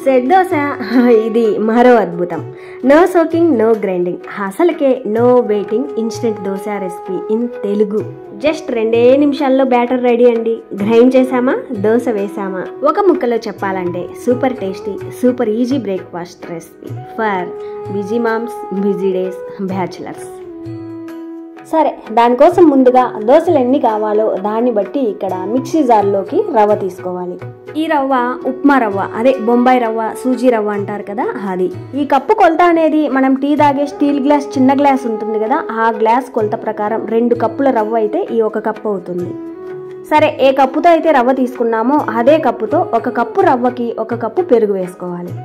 Set dosa ఇది మరో అద్భుతం. నో సోకింగ్, నో గ్రైండింగ్, అసలుకే no waiting. Instant dosa recipe in Telugu. Just 2 నిమిషాల్లో బ్యాటర్ రెడీ అండి. గ్రైండ్ చేసామా, దోశ వేసామా. ఒక ముక్కలో చెప్పాలంటే super tasty, super easy breakfast recipe for busy moms, busy days, bachelors. సరే, దానికోసం ముందుగా దోశలు ఎన్ని కావాలో దాన్ని బట్టి ఇక్కడ మిక్సీ జార్లోకి రవ్వ తీసుకోవాలి. ఈ రవ్వ ఉప్మా రవ్వ, అదే బొంబాయి రవ్వ, సూజీ రవ్వ అంటారు కదా, అది. ఈ కప్పు కొలత అనేది మనం టీ తాగే స్టీల్ గ్లాస్, చిన్న గ్లాస్ ఉంటుంది కదా, ఆ గ్లాస్ కొలత ప్రకారం 2 కప్పుల రవ్వ అయితే ఈ 1 కప్పు అవుతుంది. సరే, ఏ కప్పుతో అయితే రవ్వ తీసుకున్నామో అదే కప్పుతో 1 కప్పు రవ్వకి 1 కప్పు పెరుగు వేసుకోవాలి.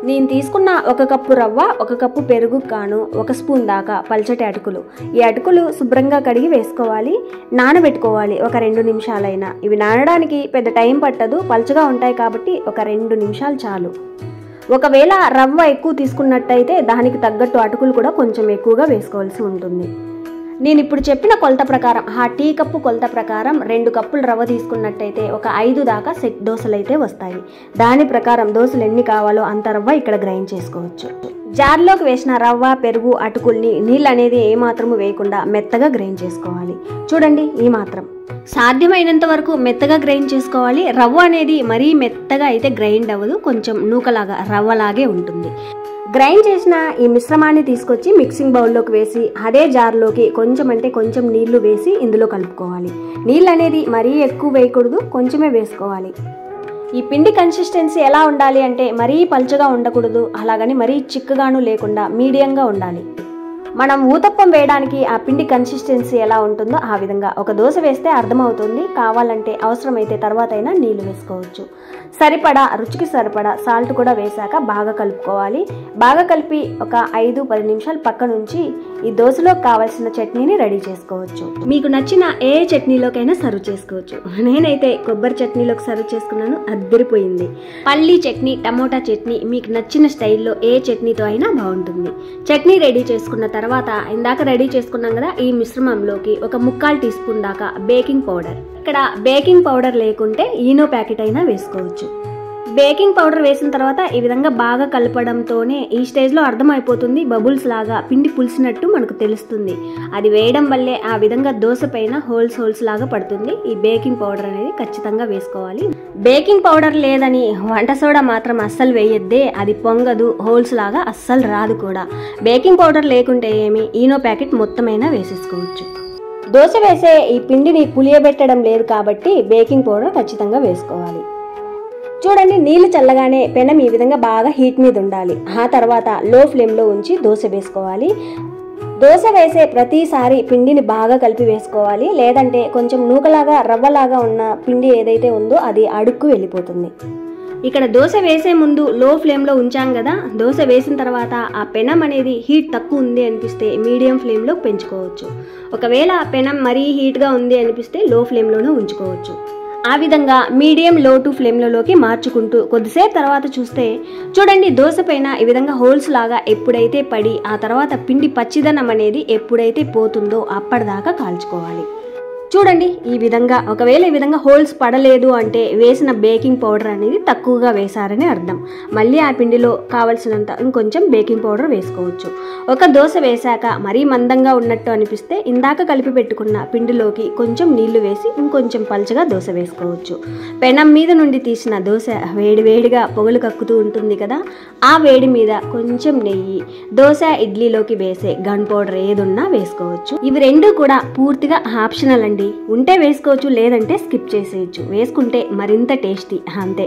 నేను తీసుకున్న 1 కప్పు రవ్వ, 1 కప్పు పెరుగు కాను 1 స్పూన్ దాకా పల్చటి అటుకులు. ఈ అటుకులు శుభ్రంగా కడిగి వేసుకోవాలి. నానబెట్టుకోవాలి ఒక 2 నిమిషాలైనా. ఇవి నానడానికి పెద్ద టైం పట్టదు, పల్చగా ఉంటాయి కాబట్టి ఒక 2 నిమిషాలు చాలు. ఒకవేళ రవ్వ ఎక్కువ తీసుకున్నట్టయితే దానికి తగ్గట్టు అటుకులు కూడా కొంచెం ఎక్కువగా వేసుకోవాల్సి ఉంటుంది. నేను ఇప్పుడు చెప్పిన కొలత ప్రకారం, ఆ టీ కప్పు కొలత ప్రకారం 2 కప్పులు రవ్వ తీసుకున్నట్టయితే ఒక 5 దాకా సెట్ దోశలు అయితే వస్తాయి. దాని ప్రకారం దోశలు ఎన్ని కావాలో అంత రవ్వ ఇక్కడ గ్రైండ్ చేసుకోవచ్చు. జార్లోకి వేసిన రవ్వ, పెరుగు, అటుకుల్ని నీళ్ళు అనేది ఏమాత్రము వేయకుండా మెత్తగా గ్రైండ్ చేసుకోవాలి. చూడండి, ఈ మాత్రం. సాధ్యమైనంత వరకు మెత్తగా గ్రైండ్ చేసుకోవాలి. రవ్వ అనేది మరీ మెత్తగా అయితే గ్రైండ్ అవ్వదు, కొంచెం నూకలాగా రవ్వలాగే ఉంటుంది. గ్రైండ్ చేసిన ఈ మిశ్రమాన్ని తీసుకొచ్చి మిక్సింగ్ బౌల్లోకి వేసి అదే జార్లోకి కొంచెం నీళ్లు వేసి ఇందులో కలుపుకోవాలి. నీళ్ళు అనేది మరీ ఎక్కువ వేయకూడదు, కొంచెమే వేసుకోవాలి. ఈ పిండి కన్సిస్టెన్సీ ఎలా ఉండాలి అంటే మరీ పల్చగా ఉండకూడదు, అలాగని మరీ చిక్కగాను లేకుండా మీడియంగా ఉండాలి. మనం ఊతప్పం వేయడానికి ఆ పిండి కన్సిస్టెన్సీ ఎలా ఉంటుందో ఆ విధంగా ఒక దోశ వేస్తే అర్థమవుతుంది. కావాలంటే అవసరమైతే తర్వాత అయినా నీళ్లు వేసుకోవచ్చు. సరిపడా, రుచికి సరిపడా సాల్ట్ కూడా వేశాక బాగా కలుపుకోవాలి. బాగా కలిపి ఒక 5-10 నిమిషాలు పక్క నుంచి ఈ దోశలో కావాల్సిన చట్నీని రెడీ చేసుకోవచ్చు. మీకు నచ్చిన ఏ చట్నీలోకైనా సర్వ్ చేసుకోవచ్చు. నేనైతే కొబ్బరి చట్నీలోకి సర్వ్ చేసుకున్నాను, అద్దరిపోయింది. పల్లీ చట్నీ, టమోటా చట్నీ, మీకు నచ్చిన స్టైల్లో ఏ చట్నీతో అయినా బాగుంటుంది. చట్నీ రెడీ చేసుకున్న తర్వాత ఇందాక రెడీ చేసుకున్నాం కదా, ఈ మిశ్రమంలోకి ఒక 1/4 టీ స్పూన్ దాకా బేకింగ్ పౌడర్. ఇక్కడ బేకింగ్ పౌడర్ లేకుంటే ఈనో ప్యాకెట్ అయినా వేసుకోవచ్చు. బేకింగ్ పౌడర్ వేసిన తర్వాత ఈ విధంగా బాగా కలపడంతోనే ఈ స్టేజ్లో అర్థమైపోతుంది, బబుల్స్ లాగా పిండి పులిసినట్టు మనకు తెలుస్తుంది. అది వేయడం వల్లే ఆ విధంగా దోశ పైన హోల్స్ లాగా పడుతుంది. ఈ బేకింగ్ పౌడర్ అనేది ఖచ్చితంగా వేసుకోవాలి. బేకింగ్ పౌడర్ లేదని వంట సోడా మాత్రం అస్సలు వేయొద్దే, అది పొంగదు, హోల్స్ లాగా అస్సలు రాదు కూడా. బేకింగ్ పౌడర్ లేకుంటే ఏమి, ఈనో ప్యాకెట్ మొత్తమైనా వేసేసుకోవచ్చు. దోశ వేసే ఈ పిండిని పులియబెట్టడం లేదు కాబట్టి బేకింగ్ పౌడర్ ఖచ్చితంగా వేసుకోవాలి. చూడండి, నీళ్లు చల్లగానే పెనం ఈ విధంగా బాగా హీట్ మీద ఉండాలి. ఆ తర్వాత లో ఫ్లేమ్లో ఉంచి దోశ వేసుకోవాలి. దోశ వేసే ప్రతిసారి పిండిని బాగా కలిపి వేసుకోవాలి, లేదంటే కొంచెం నూకలాగా రవ్వలాగా ఉన్న పిండి ఏదైతే ఉందో అది అడుక్కు వెళ్ళిపోతుంది. ఇక్కడ దోశ వేసే ముందు లో ఫ్లేమ్లో ఉంచాం కదా, దోశ వేసిన తర్వాత ఆ పెనం అనేది హీట్ తక్కువ ఉంది అనిపిస్తే మీడియం ఫ్లేమ్లో పెంచుకోవచ్చు. ఒకవేళ పెనం మరీ హీట్గా ఉంది అనిపిస్తే లో ఫ్లేమ్లోనే ఉంచుకోవచ్చు. ఆ విధంగా మీడియం, లో టు ఫ్లేమ్లలోకి మార్చుకుంటూ కొద్దిసేపు తర్వాత చూస్తే చూడండి, దోశ పైన ఈ విధంగా హోల్స్ లాగా ఎప్పుడైతే పడి ఆ తర్వాత పిండి పచ్చిదనం అనేది ఎప్పుడైతే పోతుందో అప్పటిదాకా కాల్చుకోవాలి. చూడండి, ఈ విధంగా. ఒకవేళ ఈ విధంగా హోల్స్ పడలేదు అంటే వేసిన బేకింగ్ పౌడర్ అనేది తక్కువగా వేశారని అర్థం. మళ్ళీ ఆ పిండిలో కావలసినంత ఇంకొంచెం బేకింగ్ పౌడర్ వేసుకోవచ్చు. ఒక దోశ వేశాక మరీ మందంగా ఉన్నట్టు అనిపిస్తే ఇందాక కలిపి పెట్టుకున్న పిండిలోకి కొంచెం నీళ్లు వేసి ఇంకొంచెం పల్చగా దోశ వేసుకోవచ్చు. పెనం మీద నుండి తీసిన దోశ వేడివేడిగా పొగలు కక్కుతూ ఉంటుంది కదా, ఆ వేడి మీద కొంచెం నెయ్యి, దోశ ఇడ్లీలోకి వేసే గన్ పౌడర్ ఏదున్నా వేసుకోవచ్చు. ఇవి 2 కూడా పూర్తిగా ఆప్షనల్ అండి. ఉంటే వేసుకోవచ్చు, లేదంటే స్కిప్ చేసేయచ్చు. వేసుకుంటే మరింత టేస్టీ, అంతే.